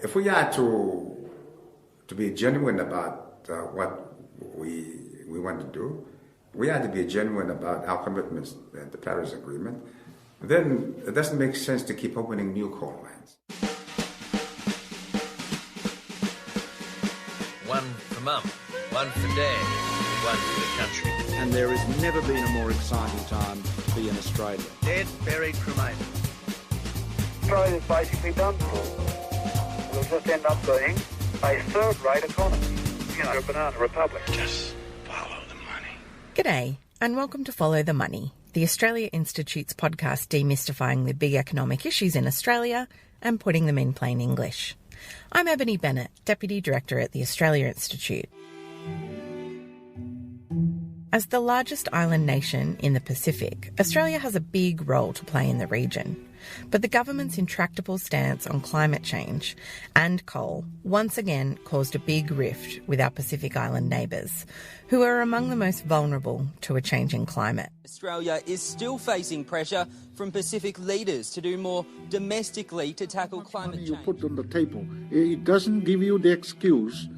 if we are to be genuine about what we want to do, we are to be genuine about our commitments at the Paris Agreement, then it doesn't make sense to keep opening new coal mines. One for Mum, one for Dad, one for the country. And there has never been a more exciting time to be in Australia. Dead, buried, cremated. Australia's basically done. We'll just end up being a third-rate economy. You know, a banana republic. Just follow the money. G'day, and welcome to Follow the Money, the Australia Institute's podcast demystifying the big economic issues in Australia and putting them in plain English. I'm Ebony Bennett, Deputy Director at the Australia Institute. As the largest island nation in the Pacific, Australia has a big role to play in the region. But the government's intractable stance on climate change and coal once again caused a big rift with our Pacific Island neighbours, who are among the most vulnerable to a changing climate. Australia is still facing pressure from Pacific leaders to do more domestically to tackle climate change. You put on the table, it doesn't give you the excuse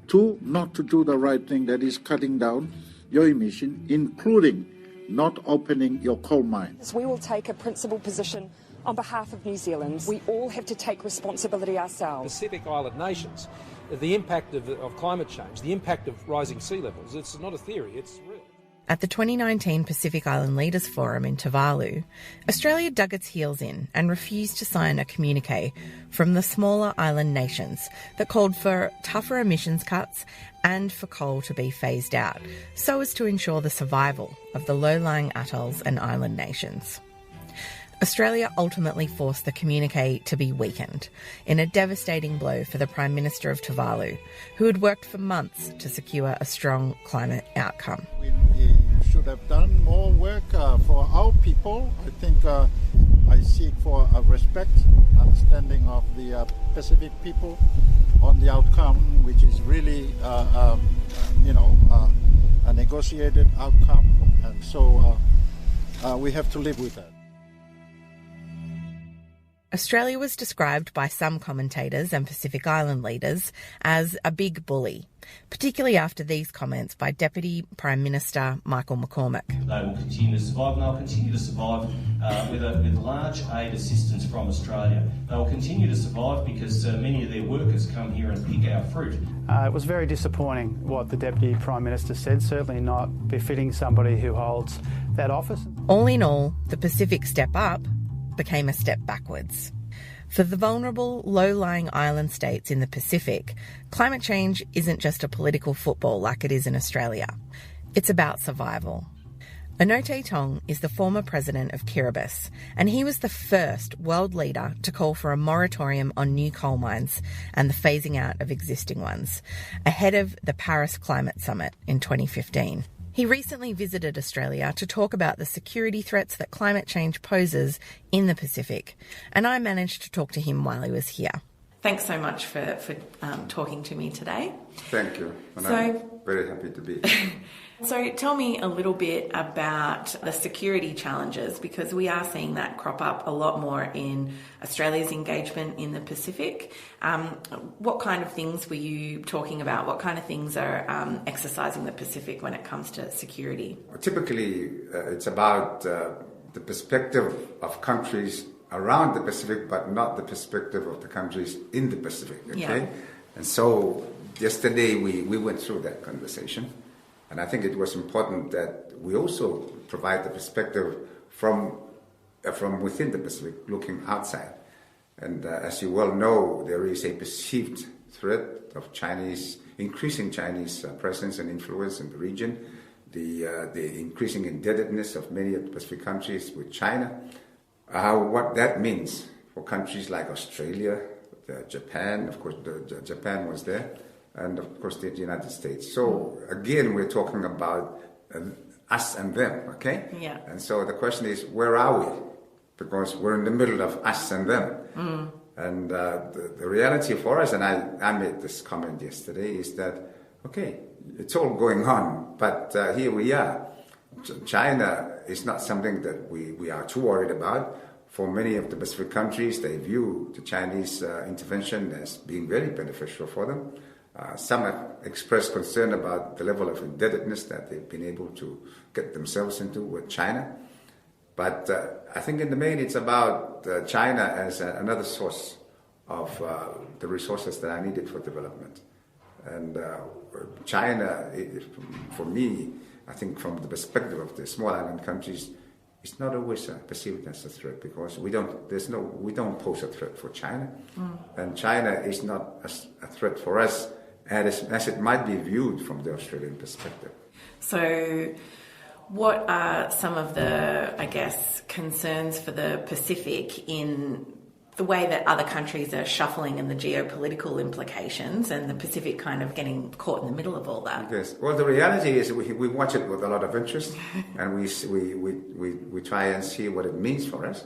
to not to do the right thing, that is cutting down your emission, including not opening your coal mines. We will take a principled position on behalf of New Zealand. We all have to take responsibility ourselves. Pacific Island nations, the impact of climate change, the impact of rising sea levels, it's not a theory, it's real. At the 2019 Pacific Island Leaders Forum in Tuvalu, Australia dug its heels in and refused to sign a communique from the smaller island nations that called for tougher emissions cuts and for coal to be phased out, so as to ensure the survival of the low-lying atolls and island nations. Australia ultimately forced the communique to be weakened in a devastating blow for the Prime Minister of Tuvalu, who had worked for months to secure a strong climate outcome. We should have done more work for our people. I think I seek for a respect, understanding of the Pacific people on the outcome, which is really, a negotiated outcome, and so we have to live with that. Australia was described by some commentators and Pacific Island leaders as a big bully, particularly after these comments by Deputy Prime Minister Michael McCormack. They will continue to survive, and they'll continue to survive with large aid assistance from Australia. They will continue to survive because many of their workers come here and pick our fruit. It was very disappointing what the Deputy Prime Minister said, certainly not befitting somebody who holds that office. All in all, the Pacific step up became a step backwards. For the vulnerable, low-lying island states in the Pacific, climate change isn't just a political football like it is in Australia. It's about survival. Anote Tong is the former president of Kiribati, and he was the first world leader to call for a moratorium on new coal mines and the phasing out of existing ones, ahead of the Paris Climate Summit in 2015. He recently visited Australia to talk about the security threats that climate change poses in the Pacific, and I managed to talk to him while he was here. Thanks so much for talking to me today. Thank you, and I'm very happy to be here. So tell me a little bit about the security challenges, because we are seeing that crop up a lot more in Australia's engagement in the Pacific. What kind of things were you talking about? What kind of things are exercising the Pacific when it comes to security? Typically, it's about the perspective of countries around the Pacific, but not the perspective of the countries in the Pacific, okay? Yeah. And so yesterday we went through that conversation. And I think it was important that we also provide the perspective from within the Pacific, looking outside. And as you well know, there is a perceived threat of increasing Chinese presence and influence in the region, the increasing indebtedness of many of the Pacific countries with China, what that means for countries like Australia, Japan. Of course, Japan was there. And of course the United States. So again, we're talking about us and them, okay? Yeah. And so the question is, where are we? Because we're in the middle of us and them. Mm. And the reality for us, and I made this comment yesterday, is that, okay, it's all going on, but here we are. China is not something that we are too worried about. For many of the Pacific countries, they view the Chinese intervention as being very beneficial for them. Some have expressed concern about the level of indebtedness that they've been able to get themselves into with China. But I think in the main, it's about China as another source of the resources that are needed for development. And China, for me, I think from the perspective of the small island countries, it's not always perceived as a threat because we don't pose a threat for China, and China is not a threat for us as it might be viewed from the Australian perspective. So, what are some of the, I guess, concerns for the Pacific in the way that other countries are shuffling and the geopolitical implications, and the Pacific kind of getting caught in the middle of all that? Yes. Well, the reality is we watch it with a lot of interest, and we try and see what it means for us.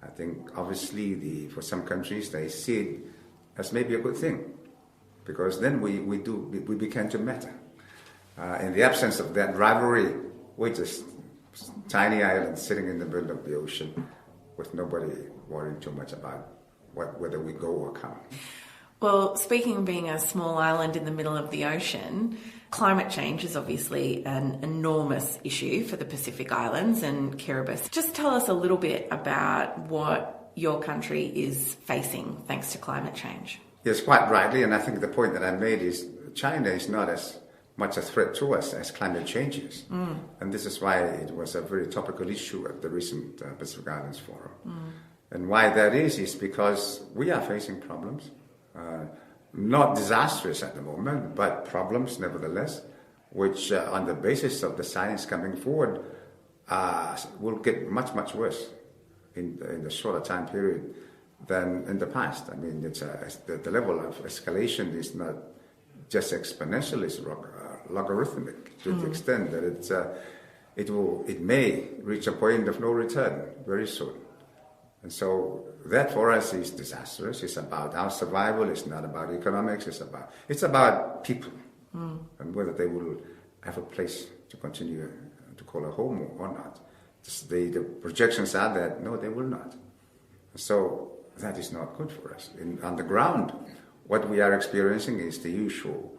I think obviously for some countries they see it as maybe a good thing, because then we begin to matter. In the absence of that rivalry, we're just tiny islands sitting in the middle of the ocean with nobody worrying too much about whether we go or come. Well, speaking of being a small island in the middle of the ocean, climate change is obviously an enormous issue for the Pacific Islands and Kiribati. Just tell us a little bit about what your country is facing thanks to climate change. Yes, quite rightly, and I think the point that I made is China is not as much a threat to us as climate change is. And this is why it was a very topical issue at the recent Pacific Islands Forum. And why that is because we are facing problems, not disastrous at the moment, but problems nevertheless, which on the basis of the science coming forward will get much, much worse in the shorter time period than in the past. I mean, the level of escalation is not just exponential, it's logarithmic to the extent that it may reach a point of no return very soon. And so that for us is disastrous. It's about our survival. It's not about economics. It's about people and whether they will have a place to continue to call a home or not. The projections are that no, they will not. So that is not good for us. On the ground, what we are experiencing is the usual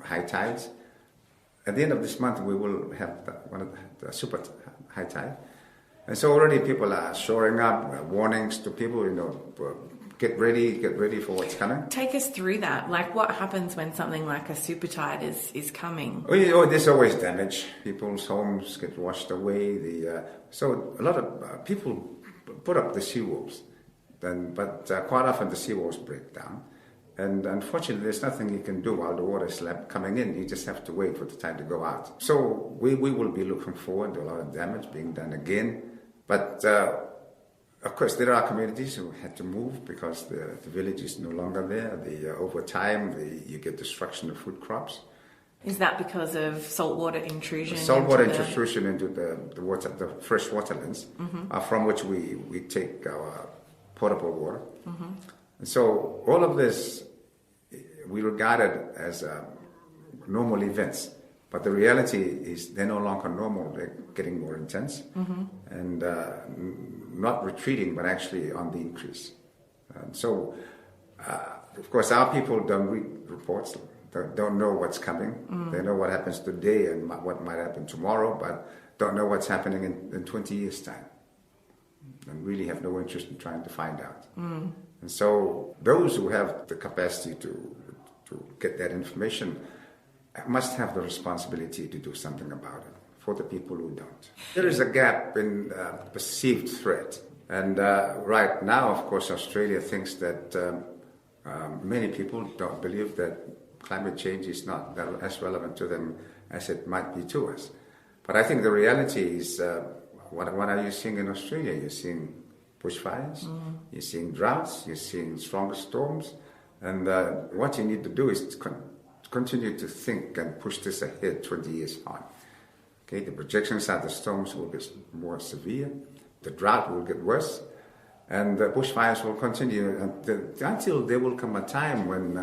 high tides. At the end of this month, we will have one of the super high tide. And so already people are shoring up warnings to people, get ready for what's coming. Take us through that. Like, what happens when something like a super tide is coming? There's always damage. People's homes get washed away. So a lot of people put up the seawalls, but quite often the seawalls break down. And unfortunately, there's nothing you can do while the water is coming in. You just have to wait for the tide to go out. So we will be looking forward to a lot of damage being done again. But of course, there are communities who had to move because the village is no longer there. Over time, you get destruction of food crops. Is that because of saltwater intrusion? Saltwater intrusion into the fresh waterlands, from which we take our potable water. And so all of this we regard it as normal events. But the reality is they're no longer normal. They're getting more intense and not retreating, but actually on the increase. And so, of course, our people don't read reports, don't know what's coming. They know what happens today and what might happen tomorrow, but don't know what's happening in 20 years' time. And really have no interest in trying to find out. And so those who have the capacity to get that information must have the responsibility to do something about it for the people who don't. There is a gap in perceived threat. And right now, of course, Australia thinks that many people don't believe that climate change is not as relevant to them as it might be to us. But I think the reality is, what are you seeing in Australia? You're seeing bushfires, you're seeing droughts, you're seeing stronger storms. And what you need to do is to continue to think and push this ahead 20 years on. Okay, the projections are the storms will get more severe, the drought will get worse, and the bushfires will continue until there will come a time when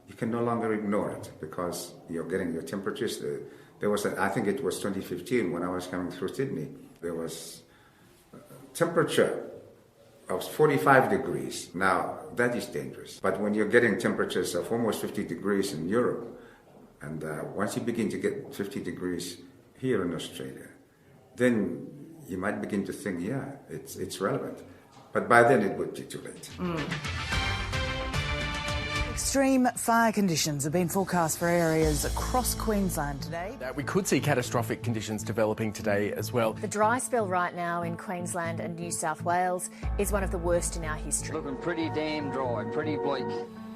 you can no longer ignore it because you're getting your temperatures. There was, I think it was 2015 when I was coming through Sydney, there was temperature of 45 degrees, now that is dangerous. But when you're getting temperatures of almost 50 degrees in Europe, and once you begin to get 50 degrees here in Australia, then you might begin to think, yeah, it's relevant. But by then it would be too late. Extreme fire conditions have been forecast for areas across Queensland today. We could see catastrophic conditions developing today as well. The dry spell right now in Queensland and New South Wales is one of the worst in our history. Looking pretty damn dry, pretty bleak.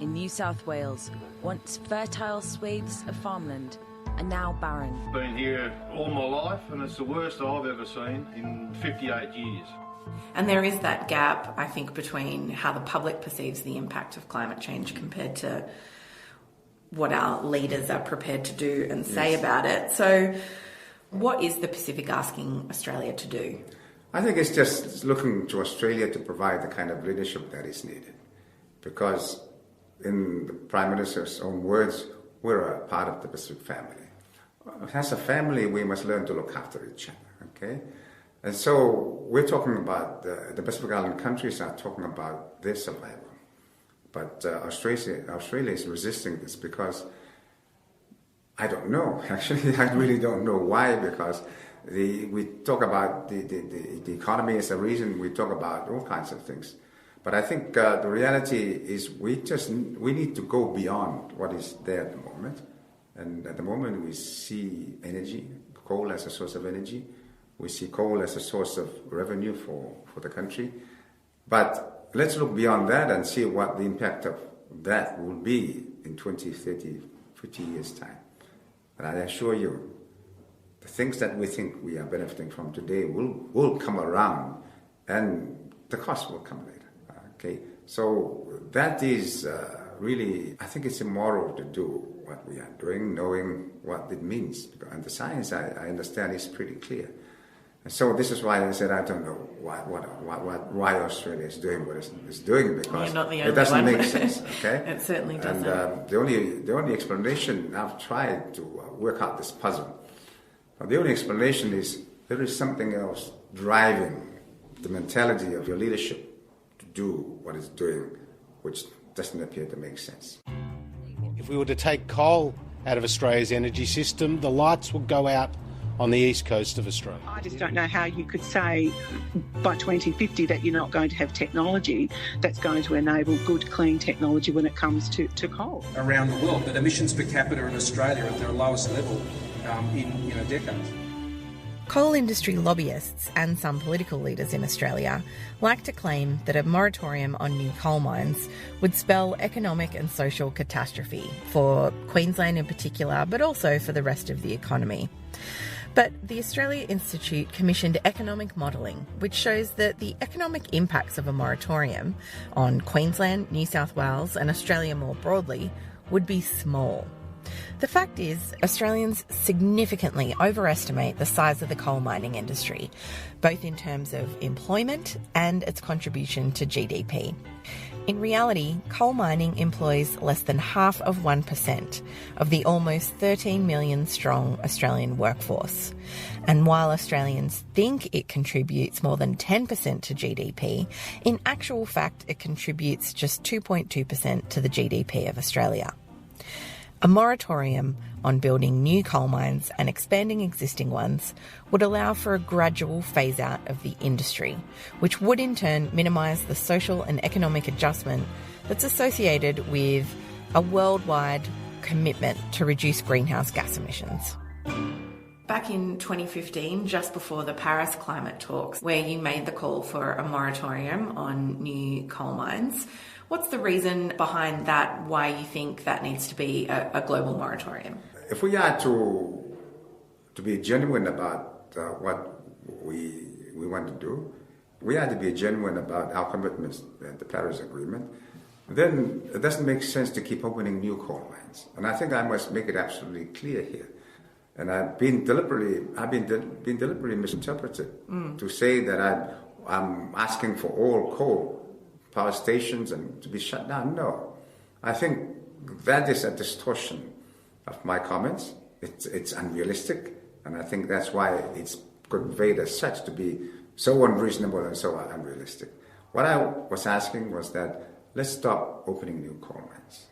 In New South Wales, once fertile swathes of farmland are now barren. Been here all my life and it's the worst I've ever seen in 58 years. And there is that gap, I think, between how the public perceives the impact of climate change compared to what our leaders are prepared to do and say about it. So what is the Pacific asking Australia to do? I think it's just looking to Australia to provide the kind of leadership that is needed. Because in the Prime Minister's own words, we're a part of the Pacific family. As a family, we must learn to look after each other, okay? And so we're talking about, the Pacific Island countries are talking about their survival. But Australia is resisting this because, I don't know, actually, I really don't know why, because we talk about the economy as a reason, we talk about all kinds of things. But I think the reality is we need to go beyond what is there at the moment. And at the moment we see energy, coal as a source of energy. We see coal as a source of revenue for the country. But let's look beyond that and see what the impact of that will be in 20, 30, 50 years' time. And I assure you, the things that we think we are benefiting from today will come around and the cost will come later. Okay, so that is really, I think it's immoral to do what we are doing, knowing what it means. And the science, I understand, is pretty clear. And so this is why I said I don't know why Australia is doing what it's doing, because it doesn't make sense. Okay, it certainly doesn't. And the only explanation, I've tried to work out this puzzle. The only explanation is there is something else driving the mentality of your leadership to do what it's doing, which doesn't appear to make sense. If we were to take coal out of Australia's energy system, the lights would go out on the east coast of Australia. I just don't know how you could say by 2050 that you're not going to have technology that's going to enable good, clean technology when it comes to coal. Around the world, but emissions per capita in Australia are at their lowest level in decades. Coal industry lobbyists and some political leaders in Australia like to claim that a moratorium on new coal mines would spell economic and social catastrophe for Queensland in particular, but also for the rest of the economy. But the Australia Institute commissioned economic modelling, which shows that the economic impacts of a moratorium on Queensland, New South Wales and Australia more broadly would be small. The fact is, Australians significantly overestimate the size of the coal mining industry, both in terms of employment and its contribution to GDP. In reality, coal mining employs less than 0.5% of the almost 13 million strong Australian workforce. And while Australians think it contributes more than 10% to GDP, in actual fact it contributes just 2.2% to the GDP of Australia. A moratorium on building new coal mines and expanding existing ones would allow for a gradual phase-out of the industry, which would in turn minimise the social and economic adjustment that's associated with a worldwide commitment to reduce greenhouse gas emissions. Back in 2015, just before the Paris climate talks, where you made the call for a moratorium on new coal mines, what's the reason behind that, why you think that needs to be a global moratorium? If we are to be genuine about what we want to do, we are to be genuine about our commitments to the Paris Agreement, then it doesn't make sense to keep opening new coal mines. And I think I must make it absolutely clear here. And I've been deliberately misinterpreted to say that I'm asking for all coal power stations and to be shut down. No, I think that is a distortion of my comments. It's unrealistic, and I think that's why it's conveyed as such to be so unreasonable and so unrealistic. What I was asking was that let's stop opening new coal mines.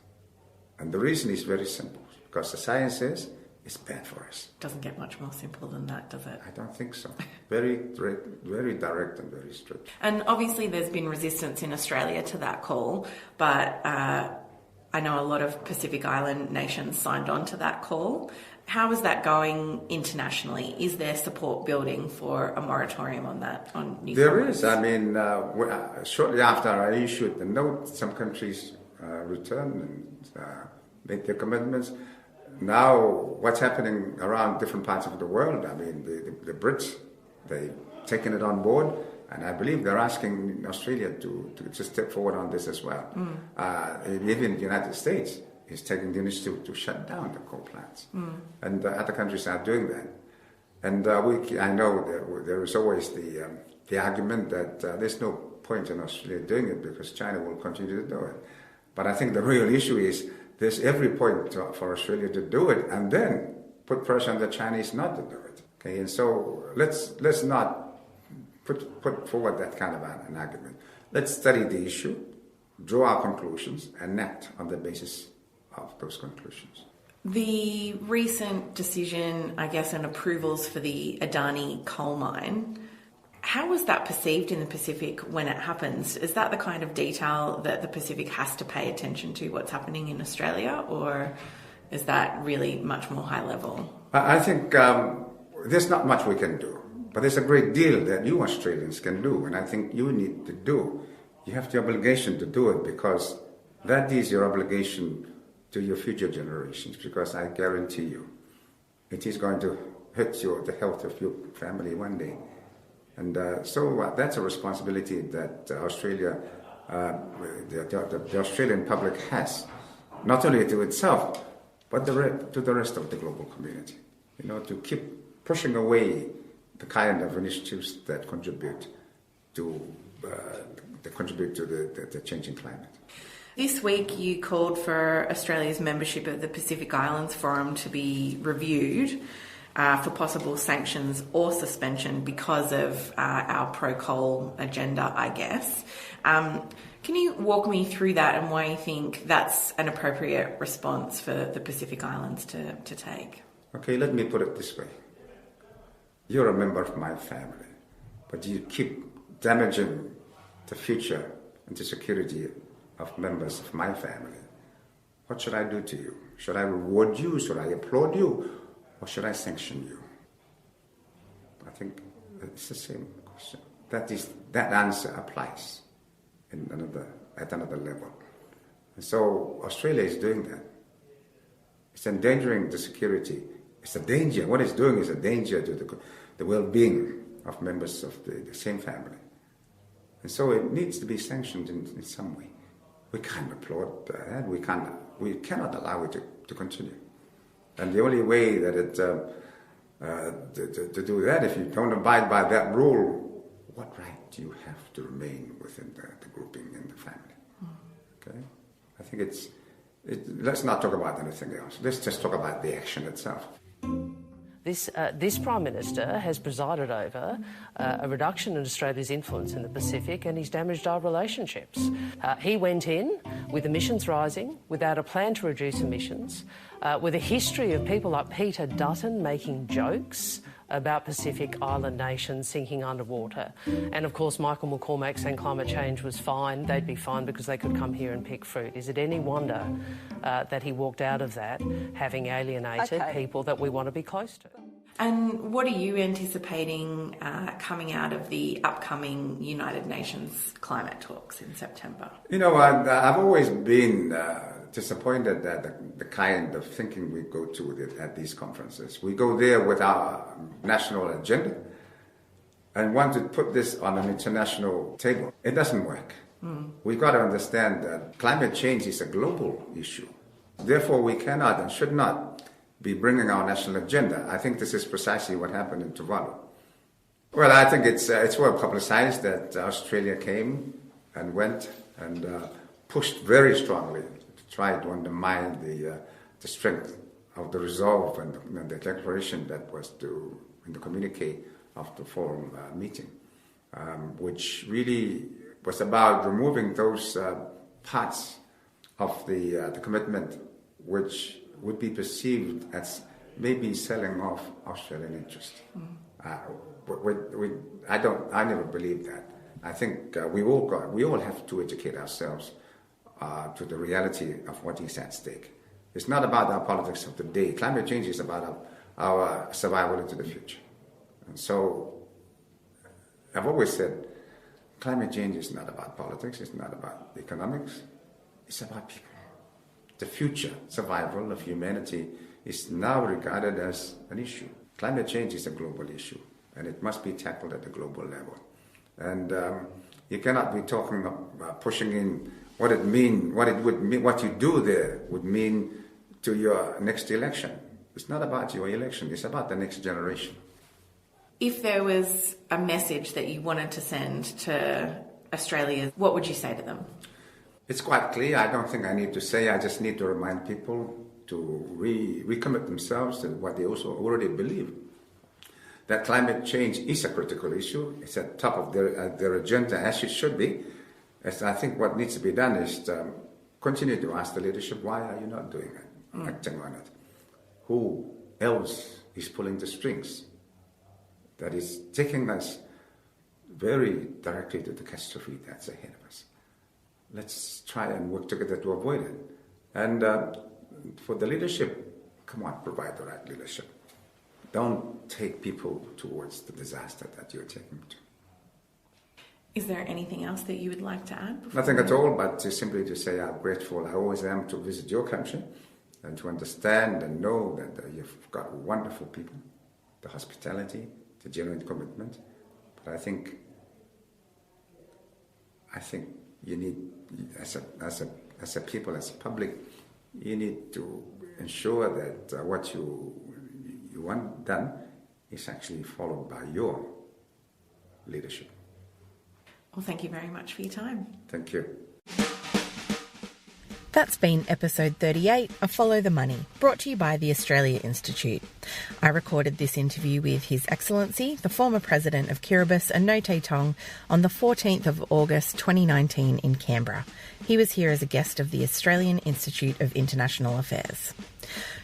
And the reason is very simple, because the science says it's bad for us. Doesn't get much more simple than that, does it? I don't think so. Very direct and very strict. And obviously there's been resistance in Australia to that call, but I know a lot of Pacific Island nations signed on to that call. How is that going internationally? Is there support building for a moratorium on that, on new There coal is. mines? I mean, shortly after I issued the note, some countries returned and made their commitments. Now, what's happening around different parts of the world, I mean, the Brits, they've taken it on board, and I believe they're asking Australia to step forward on this as well. Even the United States is taking the initiative to shut down the coal plants. And other countries are doing that. And I know there is always the argument that there's no point in Australia doing it because China will continue to do it. But I think the real issue is there's every point for Australia to do it and then put pressure on the Chinese not to do it. Okay, and so let's not put forward that kind of an argument. Let's study the issue, draw our conclusions, and act on the basis of those conclusions. The recent decision, I guess, and approvals for the Adani coal mine, how was that perceived in the Pacific when it happens? Is that the kind of detail that the Pacific has to pay attention to what's happening in Australia, or is that really much more high level? I think there's not much we can do, but there's a great deal that you Australians can do, and I think you need to do. You have the obligation to do it because that is your obligation to your future generations, because I guarantee you it is going to hurt the health of your family one day. And so that's a responsibility that Australia, the Australian public has, not only to itself, but to the rest of the global community. You know, to keep pushing away the kind of initiatives that contribute to the changing climate. This week you called for Australia's membership of the Pacific Islands Forum to be reviewed for possible sanctions or suspension because of our pro-coal agenda, I guess. Can you walk me through that and why you think that's an appropriate response for the Pacific Islands to take? Okay, let me put it this way. You're a member of my family, but you keep damaging the future and the security of members of my family. What should I do to you? Should I reward you? Should I applaud you? Or should I sanction you? I think it's the same question. That answer applies at another level. And so Australia is doing that. It's endangering the security. It's a danger. What it's doing is a danger to the well-being of members of the same family. And so it needs to be sanctioned in some way. We can't applaud that. We cannot allow it to continue. And the only way that to do that, if you don't abide by that rule, what right do you have to remain within the grouping in the family? Okay, I think let's not talk about anything else. Let's just talk about the action itself. This Prime Minister has presided over a reduction in Australia's influence in the Pacific, and he's damaged our relationships. He went in with emissions rising, without a plan to reduce emissions, with a history of people like Peter Dutton making jokes about Pacific Island nations sinking underwater. And of course, Michael McCormack saying climate change was fine. They'd be fine because they could come here and pick fruit. Is it any wonder that he walked out of that having alienated people that we want to be close to? And what are you anticipating coming out of the upcoming United Nations climate talks in September? You know, I've always been disappointed at the kind of thinking we go to at these conferences. We go there with our national agenda and want to put this on an international table. It doesn't work. We've got to understand that climate change is a global issue. Therefore, we cannot and should not be bringing our national agenda. I think this is precisely what happened in Tuvalu. Well, I think it's well publicized that Australia came and went and pushed very strongly to try to undermine the strength of the resolve and the declaration that was in the communique of the forum meeting. which really was about removing those parts of the commitment which would be perceived as maybe selling off Australian interest. I never believed that. I think we all have to educate ourselves to the reality of what is at stake. It's not about our politics of the day. Climate change is about our survival into the future. And so I've always said climate change is not about politics, it's not about economics, it's about people. The future survival of humanity is now regarded as an issue. Climate change is a global issue, and it must be tackled at the global level. And you cannot be talking about pushing in what it would mean, what you do there would mean to your next election. It's not about your election, it's about the next generation. If there was a message that you wanted to send to Australia, what would you say to them? It's quite clear. I don't think I need to say. I just need to remind people to recommit themselves to what they also already believe. That climate change is a critical issue. It's at top of their agenda, as it should be. As I think what needs to be done is continue to ask the leadership, why are you not doing it, acting on it? Who else is pulling the strings? That is taking us very directly to the catastrophe that's ahead of us. Let's try and work together to avoid it. And for the leadership, come on, provide the right leadership. Don't take people towards the disaster that you're taking them to. Is there anything else that you would like to add? Nothing at all, but simply to say how grateful I always am to visit your country and to understand and know that you've got wonderful people, the hospitality, the genuine commitment. But I think you need, as a people, as a public, you need to ensure that what you want done is actually followed by your leadership. Well, thank you very much for your time. Thank you. That's been episode 38 of Follow the Money, brought to you by the Australia Institute. I recorded this interview with His Excellency, the former President of Kiribati, Anote Tong, on the 14th of August 2019 in Canberra. He was here as a guest of the Australian Institute of International Affairs.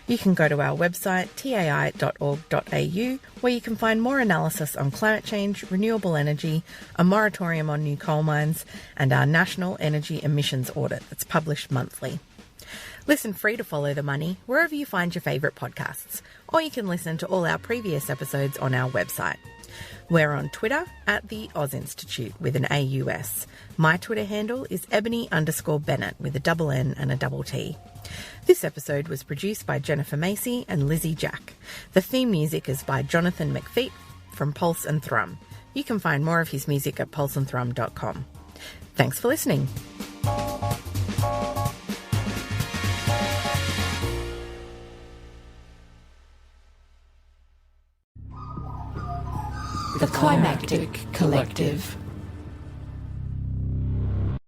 You can go to our website, tai.org.au, where you can find more analysis on climate change, renewable energy, a moratorium on new coal mines, and our national energy emissions audit that's published monthly. Listen free to Follow the Money wherever you find your favourite podcasts, or you can listen to all our previous episodes on our website. We're on Twitter at the Oz Institute with an AUS. My Twitter handle is Ebony_Bennett with a double N and a double T. This episode was produced by Jennifer Macy and Lizzie Jack. The theme music is by Jonathan McFeet from Pulse and Thrum. You can find more of his music at pulseandthrum.com. Thanks for listening. The Climactic Collective.